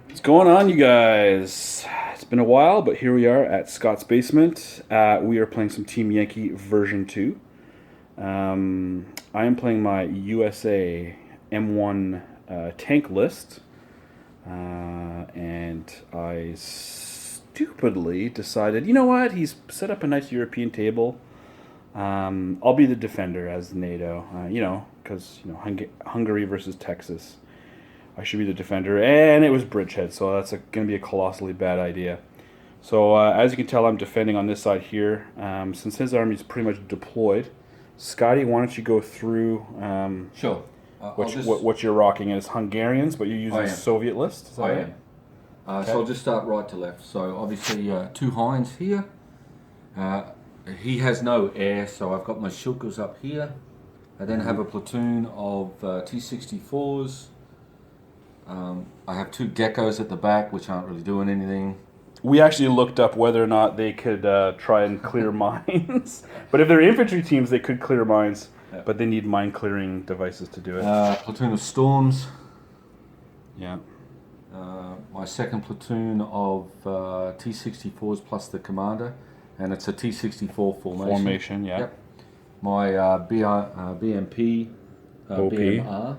What's going on, you guys? It's been a while, but here we are at Scott's basement. We are playing some Team Yankee version 2. I am playing my USA M1 tank list, and I stupidly decided, you know what? He's set up a nice European table. I'll be the defender as NATO, because Hungary versus Texas. I should be the defender, and it was Bridgehead, so that's going to be a colossally bad idea. So as you can tell, I'm defending on this side here. Since his army's pretty much deployed, Scotty, why don't you go through Sure. what you're rocking? It's Hungarians, but you're using a Soviet list, is that right? Okay. So I'll just start right to left. So obviously two Hinds here. He has no air, so I've got my Shilkas up here. I then have a platoon of T-64s. I have two Geckos at the back, which aren't really doing anything. We actually looked up whether or not they could try and clear mines. But if they're infantry teams, they could clear mines. Yeah. But they need mine clearing devices to do it. Platoon of Storms. Yeah. My second platoon of T-64s plus the commander. And it's a T-64 formation. Yeah. Yep. My BMP, OP. BMR,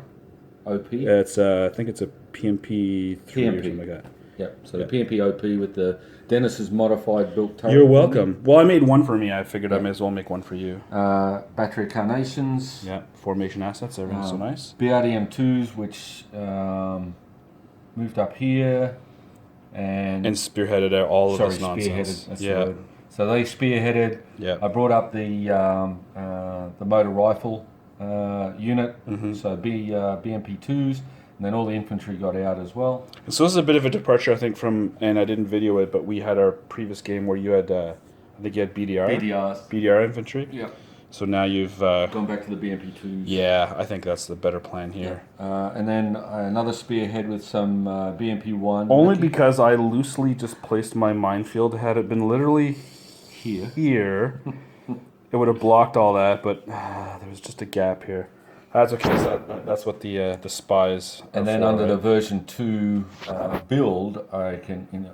OP. It's I think it's a PMP 3 or something like that. Yep. So the PMP OP with the Dennis's modified built turret. You're welcome. Well, I made one for me. I figured I may as well make one for you. Battery Carnations. Yeah. Formation assets. Everything's so nice. BRDM2s, which moved up here and spearheaded all of this nonsense. That's right. So they spearheaded. Yeah. I brought up the motor rifle unit. So BMP2s, and then all the infantry got out as well. And so this is a bit of a departure, I think, from, and I didn't video it, but we had our previous game where you had, I think you had BDR infantry. Yeah. So now you've gone back to the BMP2s. Yeah, I think that's the better plan here. Yeah. And then another spearhead with some BMP1. Only because I loosely just placed my minefield. Had it been literally here, it would have blocked all that, but there was just a gap here. That's okay. So that's what the spies. And then under the version 2 build, I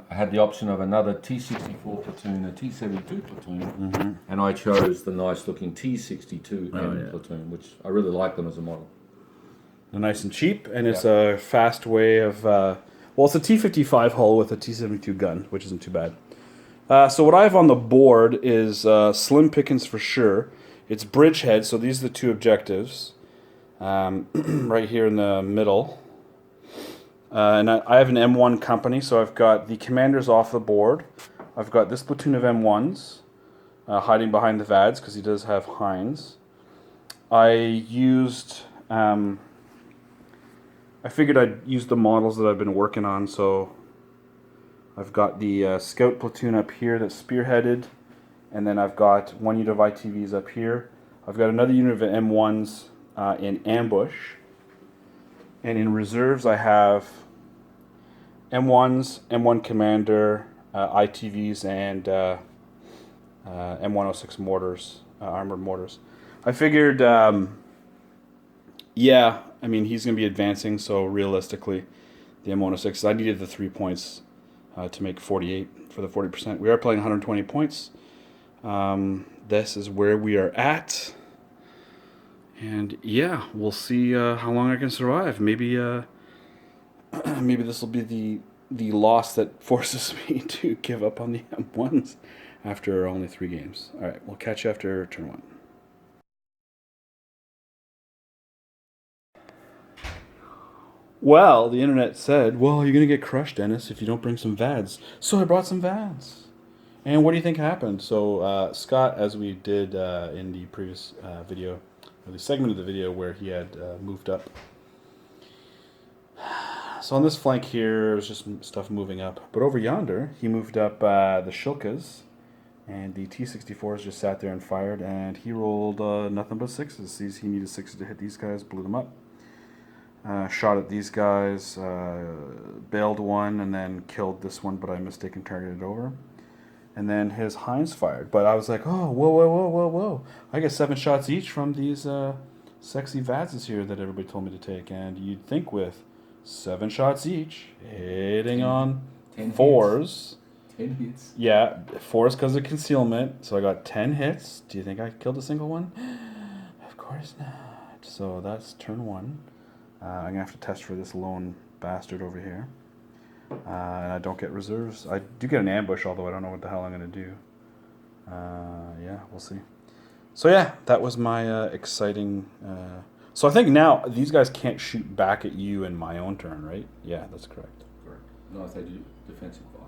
had the option of another T-64 platoon, a T-72 platoon, and I chose the nice looking T-62 platoon, which I really like them as a model. They're nice and cheap, and it's a fast way of. Well, it's a T-55 hull with a T-72 gun, which isn't too bad. So what I have on the board is slim pickings for sure. It's Bridgehead, so these are the two objectives. Right here in the middle. And I have an M1 company, so I've got the commanders off the board. I've got this platoon of M1s hiding behind the VADS because he does have Hinds. I used... I figured I'd use the models that I've been working on, so I've got the scout platoon up here that's spearheaded, and then I've got one unit of ITVs up here. I've got another unit of M1s in ambush, and in reserves I have M1s, M1 Commander, ITVs, and M106 mortars, armored mortars. I figured, yeah, I mean, he's going to be advancing, so realistically, the M106, I needed the 3 points to make 48 for the 40%. We are playing 120 points. This is where we are at. And yeah, we'll see how long I can survive. Maybe maybe this will be the loss that forces me to give up on the M1s after only 3 games. All right, we'll catch you after turn 1. Well, the internet said, well, you're going to get crushed, Dennis, if you don't bring some VADS. So I brought some VADS. And what do you think happened? So Scott, as we did in the previous video, the segment of the video where he had moved up. So on this flank here, there's just stuff moving up. But over yonder, he moved up the Shilkas, and the T-64s just sat there and fired, and he rolled nothing but 6s. He needed 6s to hit these guys, blew them up. Shot at these guys, bailed one, and then killed this one, but I mistaken targeted over. And then his Hinds fired. But I was like, oh, whoa. I get 7 shots each from these sexy VADS here that everybody told me to take. And you'd think with 7 shots each, hitting on 10 4s. 10 hits. Yeah, 4s because of concealment. So I got 10 hits. Do you think I killed a single one? Of course not. So that's turn 1. I'm going to have to test for this lone bastard over here. And I don't get reserves. I do get an ambush, although I don't know what the hell I'm going to do. Yeah, we'll see. So yeah, that was my exciting... So I think now these guys can't shoot back at you in my own turn, right? Yeah, that's correct. Correct. No, if they do defensive fire.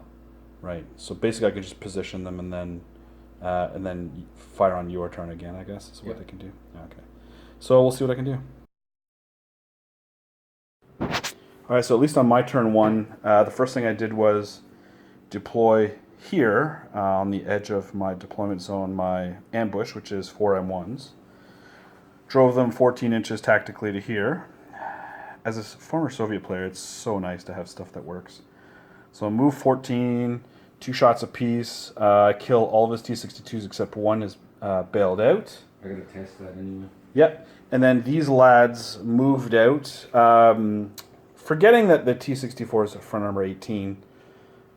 Right. So basically I could just position them and then fire on your turn again, I guess is what they can do. Okay. So we'll see what I can do. All right, so at least on my turn 1, the first thing I did was deploy here on the edge of my deployment zone, my ambush, which is 4 M1s. Drove them 14 inches tactically to here. As a former Soviet player, it's so nice to have stuff that works. So move 14, 2 shots apiece. Kill all of his T-62s except one is bailed out. I gotta test that anyway. Yep. And then these lads moved out. Forgetting that the T-64 is front armor 18.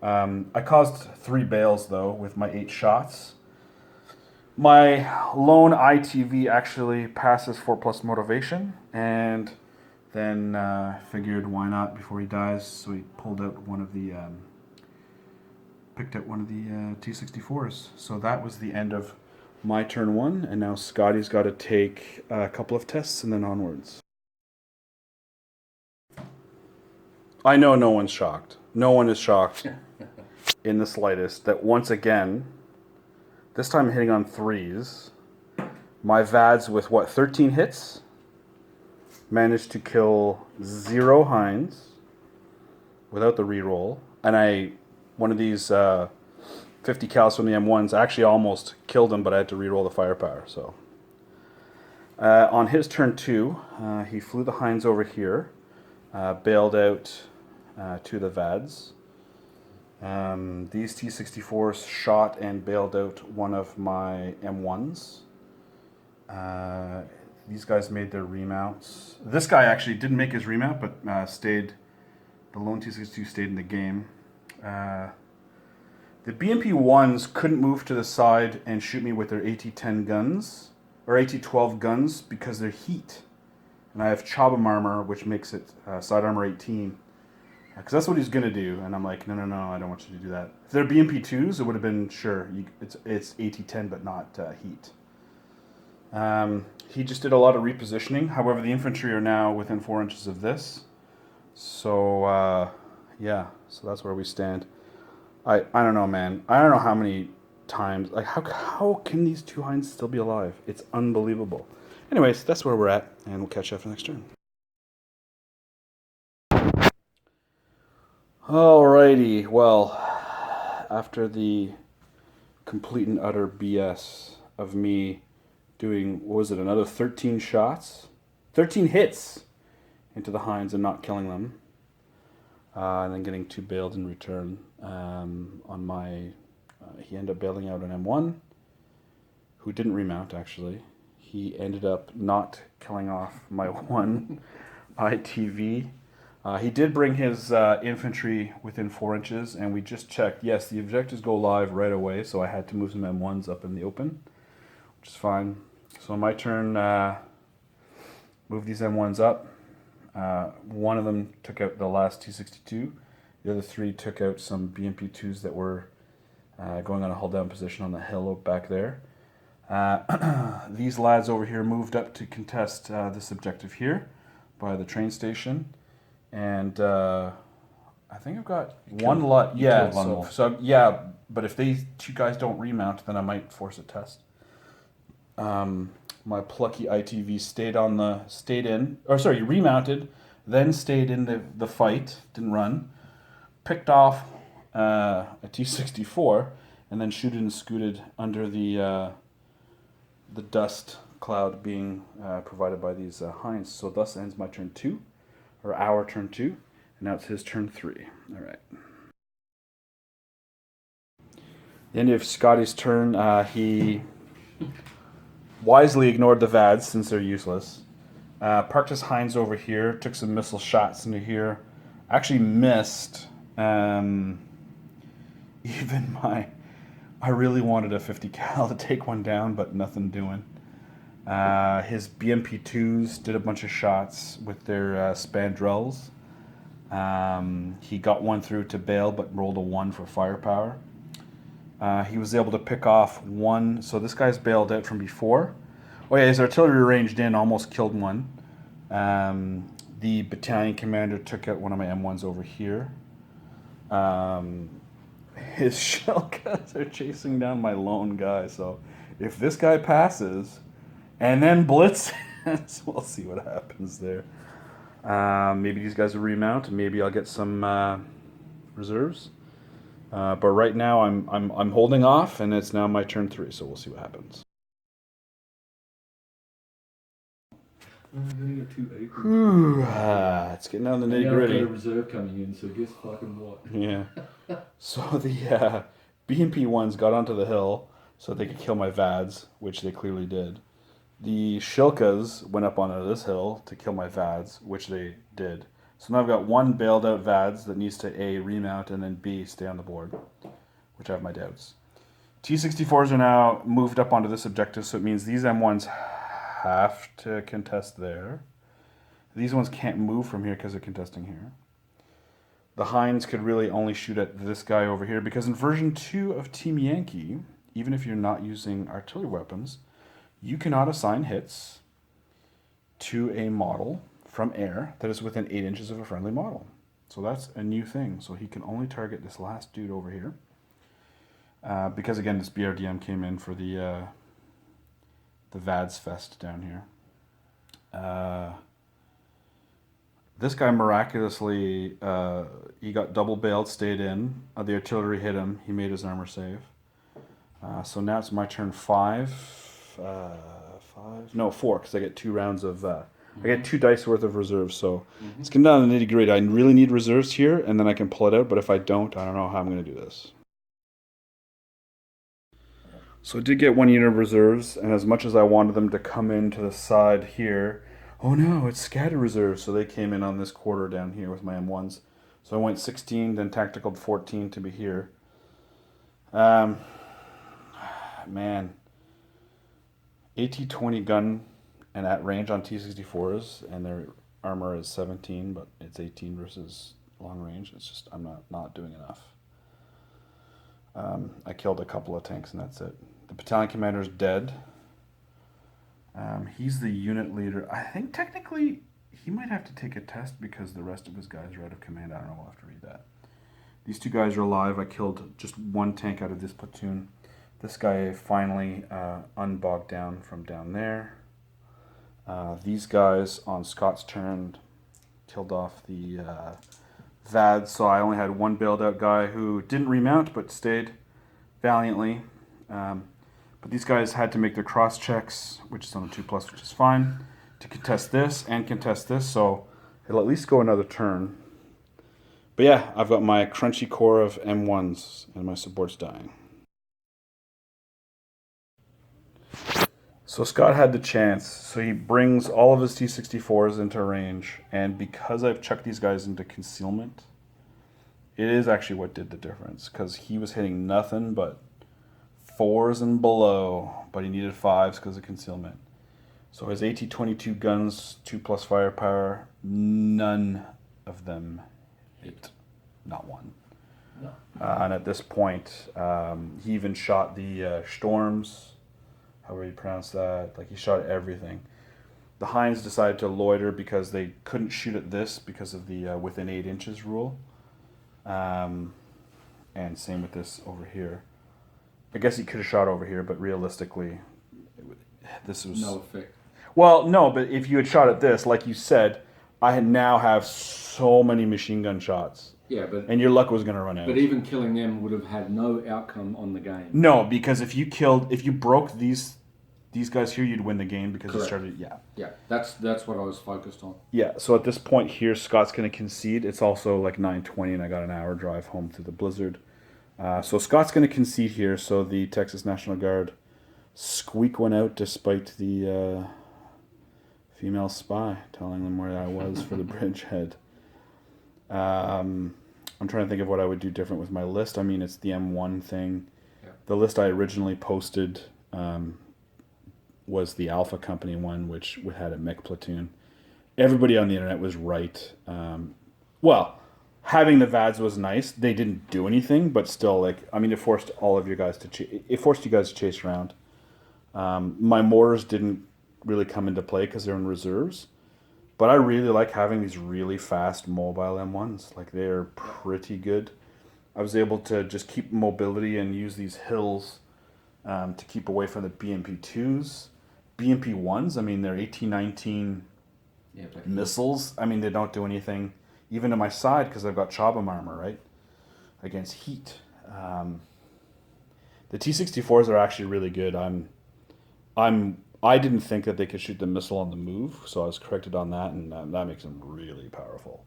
I caused 3 bails, though, with my 8 shots. My lone ITV actually passes 4+ motivation, and then figured why not before he dies, so he pulled out one of the, picked out one of the T-64s. So that was the end of my turn 1, and now Scotty's got to take a couple of tests and then onwards. I know no one's shocked. No one is shocked in the slightest that once again, this time hitting on 3s, my VADS with 13 hits managed to kill 0 Hinds without the reroll, and one of these 50 cals from the M1s actually almost killed him, but I had to reroll the firepower. So on his turn 2, he flew the Hinds over here, bailed out 2 of the VADS. These T-64s shot and bailed out one of my M1s. These guys made their remounts. This guy actually didn't make his remount, but stayed. The lone T-62 stayed in the game. The BMP-1s couldn't move to the side and shoot me with their AT-10 guns, or AT-12 guns, because they're heat. And I have Chobham armor, which makes it side armor 18. Because that's what he's going to do. And I'm like, no, I don't want you to do that. If they're BMP-2s, it would have been, sure, it's AT-10, but not heat. He just did a lot of repositioning. However, the infantry are now within 4 inches of this. So, yeah, so that's where we stand. I don't know, man. I don't know how many times, like, how can these 2 Hinds still be alive? It's unbelievable. Anyways, that's where we're at, and we'll catch you after next turn. Alrighty, well, after the complete and utter BS of me doing, what was it, another 13 shots? 13 hits into the Hinds and not killing them. And then getting 2 bailed in return. On my, he ended up bailing out an M1, who didn't remount actually. He ended up not killing off my 1 ITV. He did bring his infantry within 4 inches, and we just checked. Yes, the objectives go live right away, so I had to move some M1s up in the open, which is fine. So on my turn, move these M1s up. One of them took out the last T-62. The other 3 took out some BMP-2s that were going on a hold down position on the hill back there. These lads over here moved up to contest this objective here by the train station. And I think I've got one lot. Yeah, so yeah, but if these 2 guys don't remount, then I might force a test. My plucky ITV remounted, then stayed in the fight, didn't run, picked off a T-64, and then shooted and scooted under the dust cloud being provided by these Hinds. So thus ends my turn 2, or our turn 2, and now it's his turn 3. All right. The end of Scotty's turn, he wisely ignored the VADs since they're useless. Parked his Hinds over here, took some missile shots into here, Actually missed even my... I really wanted a 50 cal to take one down, but nothing doing. His BMP2s did a bunch of shots with their spandrels. He got one through to bail, but rolled a 1 for firepower. He was able to pick off one. So this guy's bailed out from before. Oh yeah, his artillery ranged in, almost killed one. The battalion commander took out one of my M1s over here. His shell guns are chasing down my lone guy. So if this guy passes and then blitzes, we'll see what happens there. Maybe these guys will remount, and maybe I'll get some reserves. But right now I'm holding off, and it's now my turn 3. So we'll see what happens. I'm got 2 aprons. Whew, it's getting down to the nitty Now I've got a gritty. reserve coming in, so guess fucking what? Yeah. So the BMP ones got onto the hill so they could kill my VADS, which they clearly did. The Shilkas went up onto this hill to kill my VADS, which they did. So now I've got one bailed out VADS that needs to A, remount, and then B, stay on the board, which I have my doubts. T-64s are now moved up onto this objective, so it means these M1s have to contest there. These ones can't move from here because they're contesting here. The Hinds could really only shoot at this guy over here, because in version 2 of Team Yankee, even if you're not using artillery weapons, you cannot assign hits to a model from air that is within 8 inches of a friendly model. So that's a new thing. So he can only target this last dude over here. Because again, this BRDM came in for the VADS Fest down here. This guy miraculously, he got double bailed, stayed in. The artillery hit him. He made his armor save. So now it's my turn 5. 4, because I get 2 rounds of... I get 2 dice worth of reserves, so it's getting down to the nitty gritty. I really need reserves here, and then I can pull it out, but if I don't know how I'm going to do this. So I did get 1 unit of reserves, and as much as I wanted them to come in to the side here, oh no, it's scattered reserves, so they came in on this quarter down here with my M1s. So I went 16, then tactical 14 to be here. Man, AT-20 gun and at range on T-64s, and their armor is 17, but it's 18 versus long range. It's just, I'm not doing enough. I killed a couple of tanks and that's it. The battalion commander is dead. He's the unit leader. I think technically he might have to take a test because the rest of his guys are out of command. I don't know, we'll have to read that. These 2 guys are alive. I killed just 1 tank out of this platoon. This guy finally unbogged down from down there. These guys on Scott's turn killed off the VADS, so I only had 1 bailed out guy who didn't remount but stayed valiantly. But these guys had to make their cross checks, which is on a 2+, which is fine, to contest this and contest this, so it'll at least go another turn. But yeah, I've got my crunchy core of M1s and my support's dying. So Scott had the chance, so he brings all of his T-64s into range, and because I've chucked these guys into concealment, it is actually what did the difference, because he was hitting nothing but 4s and below, but he needed 5s because of concealment. So his AT-22 guns, 2+ firepower, none of them hit, not one. No. And at this point, he even shot the Storms, however you pronounce that, like he shot everything. The Hinds decided to loiter because they couldn't shoot at this because of the within 8 inches rule. And same with this over here. I guess he could have shot over here, but realistically, this was... No effect. Well, no, but if you had shot at this, like you said, I now have so many machine gun shots. Yeah, but... And your luck was going to run out. But even killing them would have had no outcome on the game. No, because if you broke these guys here, you'd win the game because you started... Yeah. Yeah, that's what I was focused on. Yeah, so at this point here, Scott's going to concede. It's also like 9:20, and I got an hour drive home through the blizzard. So Scott's going to concede here, so the Texas National Guard squeak one out despite the female spy telling them where I was for the Bridgehead. I'm trying to think of what I would do different with my list. I mean, it's the M1 thing. Yeah. The list I originally posted was the Alpha Company one, which had a mech platoon. Everybody on the internet was right. Well, having the VADS was nice. They didn't do anything, but still, like, I mean, it forced all of you guys it forced you guys to chase around. My mortars didn't really come into play because they're in reserves, but I really like having these really fast mobile M1s. Like, they're pretty good. I was able to just keep mobility and use these hills to keep away from the BMP2s. BMP1s, I mean, they're 1819 missiles. I mean, they don't do anything even to my side because I've got Chobham armor, right, against heat. The T-64s are actually really good. I didn't think that they could shoot the missile on the move, so I was corrected on that, and that makes them really powerful.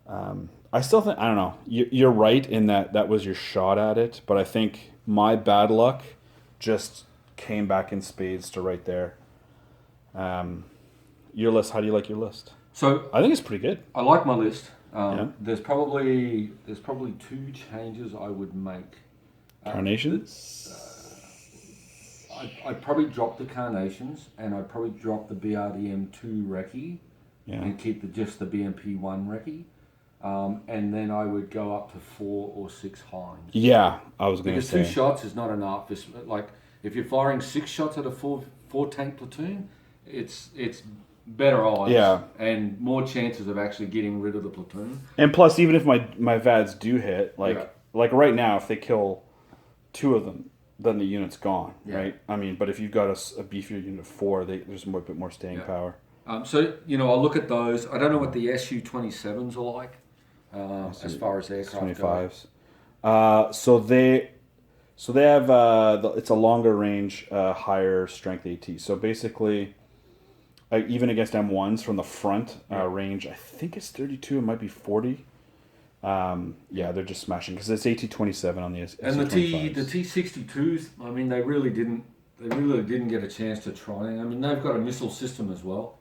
I still think, I don't know, you're right in that was your shot at it, but I think my bad luck just came back in spades to right there. Your list, how do you like your list? So I think it's pretty good. I like my list. Yeah. There's probably 2 changes I would make. Carnations? I'd probably drop the Carnations, and I'd probably drop the BRDM2 recce, and keep just the BMP1 recce. And then I would go up to 4 or 6 Hinds. Yeah, I was going to say. Because 2 shots is not enough. It's like, if you're firing 6 shots at a 4 tank platoon, it's better odds and more chances of actually getting rid of the platoon. And plus, even if my VADs do hit, like right now, if they kill 2 of them, then the unit's gone, right? I mean, but if you've got a beefier unit of 4, there's a bit more staying power. So, I'll look at those. I don't know what the Su-27s are like as far as aircraft 25s. So they have it's a longer range, higher strength AT. So basically, even against M1s from the front range, I think it's 32. It might be 40. They're just smashing because it's AT-27 on the Su-25s. And the T-62s, I mean, they really didn't get a chance to try. I mean, they've got a missile system as well.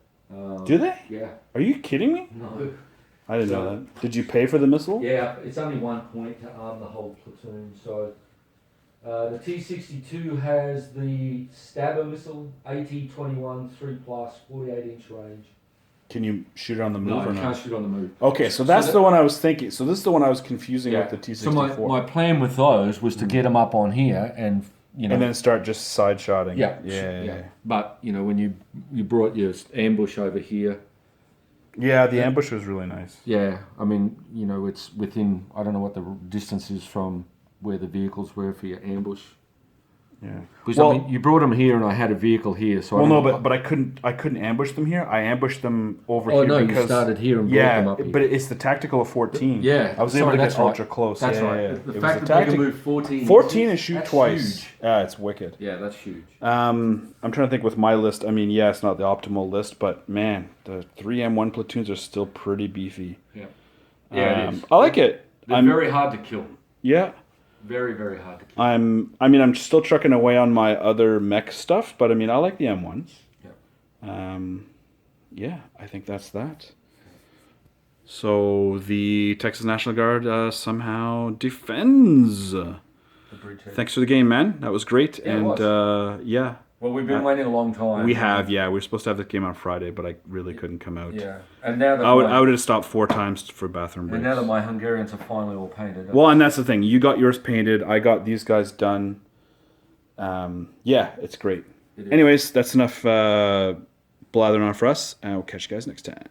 Do they? Yeah. Are you kidding me? No. I didn't know that. Did you pay for the missile? Yeah, it's only 1 point to arm the whole platoon. So the T-62 has the Stabber missile, AT-21 3+, 48-inch range. Can you shoot it on the move or No, you not? can't shoot on the move. Okay, so that's the one I was thinking. So this is the one I was confusing with the T-64. So my plan with those was to get them up on here and, and then start just side shotting. Yeah. But, when you brought your ambush over here. Yeah, the ambush was really nice. Yeah, I mean, it's within, I don't know what the distance is from where the vehicles were for your ambush. Yeah. Because I mean, you brought them here, and I had a vehicle here. So but I couldn't ambush them here. I ambushed them over here. Oh no, because, you started here and brought them up here. But it's the tactical of 14. Yeah, I was able to get ultra close. That's right. Yeah. The fact that they can move 14. 14 and shoot twice. Huge. Yeah, it's wicked. Yeah, that's huge. I'm trying to think with my list. I mean, it's not the optimal list, but man, the 3 M1 platoons are still pretty beefy. Yeah. Yeah, it is. I like it. They're very hard to kill. Yeah. Very, very hard to kill. I'm still trucking away on my other mech stuff, but I mean, I like the M1s. Yeah. I think that's that. So the Texas National Guard somehow defends. The Bridgehead. Thanks for the game, man. That was great. Yeah, it was. Well, we've been waiting a long time. We have, yeah. We were supposed to have the game on Friday, but I really couldn't come out. Yeah, and now that I would have stopped 4 times for bathroom breaks. And now that my Hungarians are finally all painted. Well, and that's the thing. You got yours painted. I got these guys done. It's great. Anyways, that's enough blathering on for us, and we'll catch you guys next time.